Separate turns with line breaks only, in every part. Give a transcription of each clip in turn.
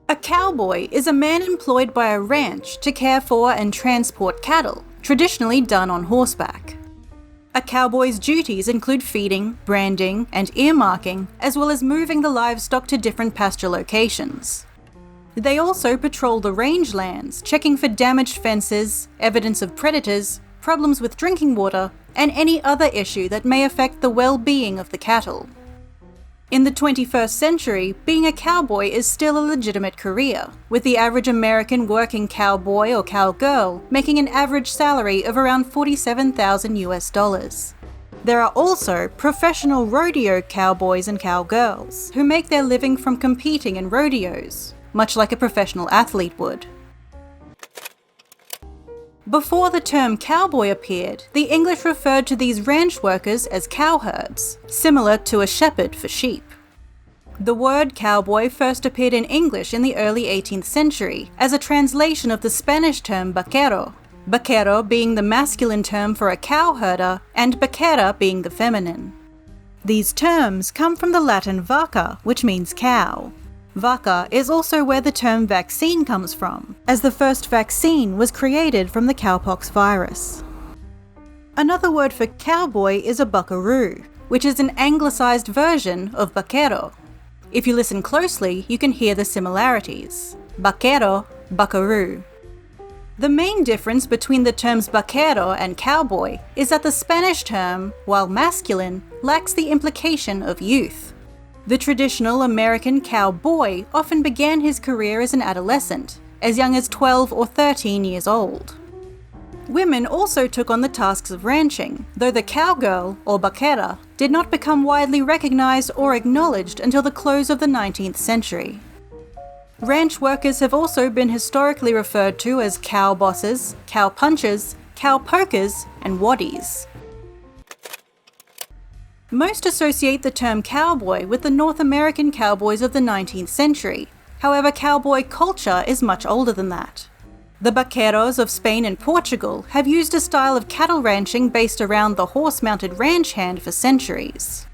A cowboy is a man employed by a ranch to care for and transport cattle, traditionally done on horseback. A cowboy's duties include feeding, branding, and earmarking, as well as moving the livestock to different pasture locations. They also patrol the rangelands, checking for damaged fences, evidence of predators, problems with drinking water, and any other issue that may affect the well-being of the cattle. In the 21st century, being a cowboy is still a legitimate career, with the average American working cowboy or cowgirl making an average salary of around $47,000. There are also professional rodeo cowboys and cowgirls who make their living from competing in rodeos, much like a professional athlete would. Before the term cowboy appeared, the English referred to these ranch workers as cowherds, similar to a shepherd for sheep. The word cowboy first appeared in English in the early 18th century as a translation of the Spanish term vaquero, vaquero being the masculine term for a cowherder and vaquera being the feminine. These terms come from the Latin vaca, which means cow. Vaca is also where the term vaccine comes from, as the first vaccine was created from the cowpox virus. Another word for cowboy is a buckaroo, which is an anglicized version of vaquero. If you listen closely, you can hear the similarities. Vaquero, buckaroo. The main difference between the terms vaquero and cowboy is that the Spanish term, while masculine, lacks the implication of youth. The traditional American cowboy often began his career as an adolescent, as young as 12 or 13 years old. Women also took on the tasks of ranching, though the cowgirl, or vaquera, did not become widely recognized or acknowledged until the close of the 19th century. Ranch workers have also been historically referred to as cow bosses, cow punchers, cow pokers, and waddies. Most associate the term cowboy with the North American cowboys of the 19th century. However, cowboy culture is much older than that. The vaqueros of Spain and Portugal have used a style of cattle ranching based around the horse-mounted ranch hand for centuries.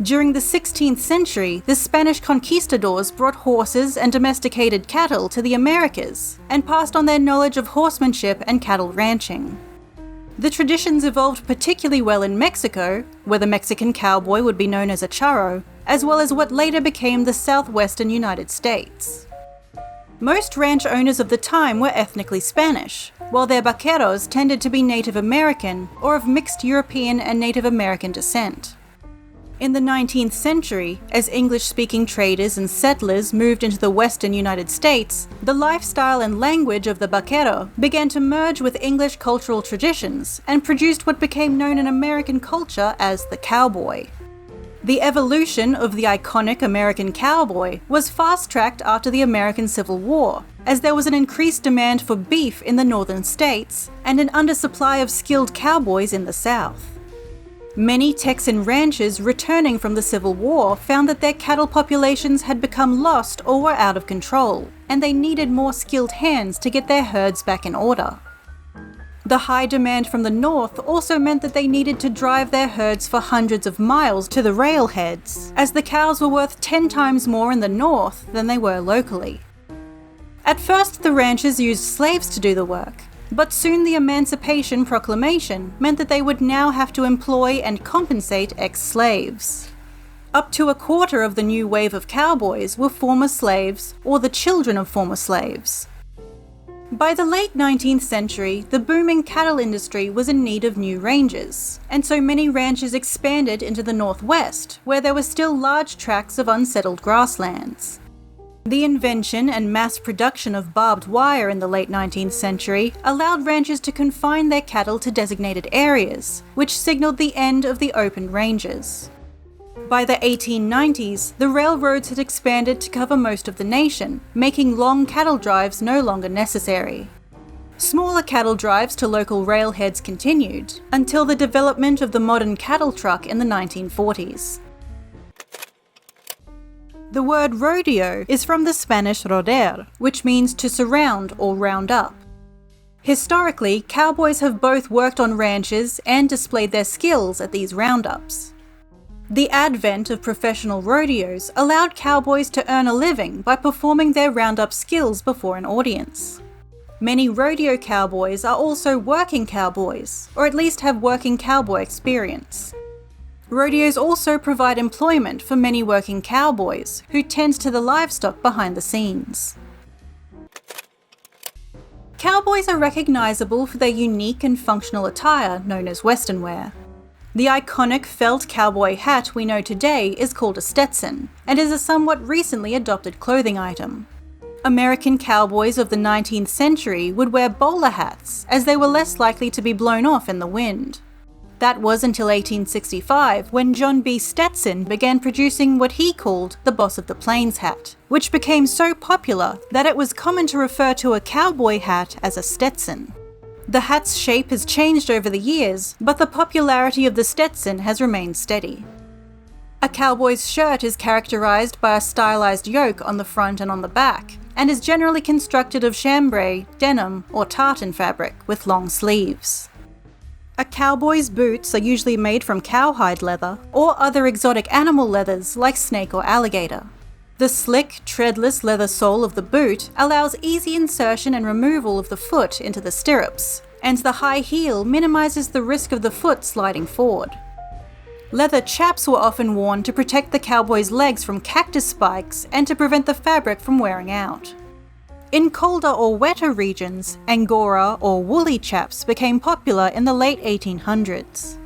During the 16th century, the Spanish conquistadors brought horses and domesticated cattle to the Americas and passed on their knowledge of horsemanship and cattle ranching. The traditions evolved particularly well in Mexico, where the Mexican cowboy would be known as a charro, as well as what later became the southwestern United States. Most ranch owners of the time were ethnically Spanish, while their vaqueros tended to be Native American or of mixed European and Native American descent. In the 19th century, as English-speaking traders and settlers moved into the western United States, the lifestyle and language of the vaquero began to merge with English cultural traditions and produced what became known in American culture as the cowboy. The evolution of the iconic American cowboy was fast-tracked after the American Civil War, as there was an increased demand for beef in the northern states and an undersupply of skilled cowboys in the South. Many Texan ranchers returning from the Civil War found that their cattle populations had become lost or were out of control, and they needed more skilled hands to get their herds back in order. The high demand from the north also meant that they needed to drive their herds for hundreds of miles to the railheads, as the cows were worth 10 times more in the north than they were locally. At first, the ranchers used slaves to do the work, but soon the Emancipation Proclamation meant that they would now have to employ and compensate ex-slaves. Up to a quarter of the new wave of cowboys were former slaves or the children of former slaves. By the late 19th century, the booming cattle industry was in need of new ranges, and so many ranches expanded into the northwest, where there were still large tracts of unsettled grasslands. The invention and mass production of barbed wire in the late 19th century allowed ranchers to confine their cattle to designated areas, which signaled the end of the open ranges. By the 1890s, the railroads had expanded to cover most of the nation, making long cattle drives no longer necessary. Smaller cattle drives to local railheads continued, until the development of the modern cattle truck in the 1940s. The word rodeo is from the Spanish rodear, which means to surround or round up. Historically, cowboys have both worked on ranches and displayed their skills at these roundups. The advent of professional rodeos allowed cowboys to earn a living by performing their roundup skills before an audience. Many rodeo cowboys are also working cowboys, or at least have working cowboy experience. Rodeos also provide employment for many working cowboys, who tend to the livestock behind the scenes. Cowboys are recognizable for their unique and functional attire known as Western wear. The iconic felt cowboy hat we know today is called a Stetson, and is a somewhat recently adopted clothing item. American cowboys of the 19th century would wear bowler hats, as they were less likely to be blown off in the wind. That was until 1865, when John B. Stetson began producing what he called the Boss of the Plains hat, which became so popular that it was common to refer to a cowboy hat as a Stetson. The hat's shape has changed over the years, but the popularity of the Stetson has remained steady. A cowboy's shirt is characterized by a stylized yoke on the front and on the back, and is generally constructed of chambray, denim, or tartan fabric with long sleeves. A cowboy's boots are usually made from cowhide leather or other exotic animal leathers like snake or alligator. The slick, treadless leather sole of the boot allows easy insertion and removal of the foot into the stirrups, and the high heel minimizes the risk of the foot sliding forward. Leather chaps were often worn to protect the cowboy's legs from cactus spikes and to prevent the fabric from wearing out. In colder or wetter regions, angora or woolly chaps became popular in the late 1800s.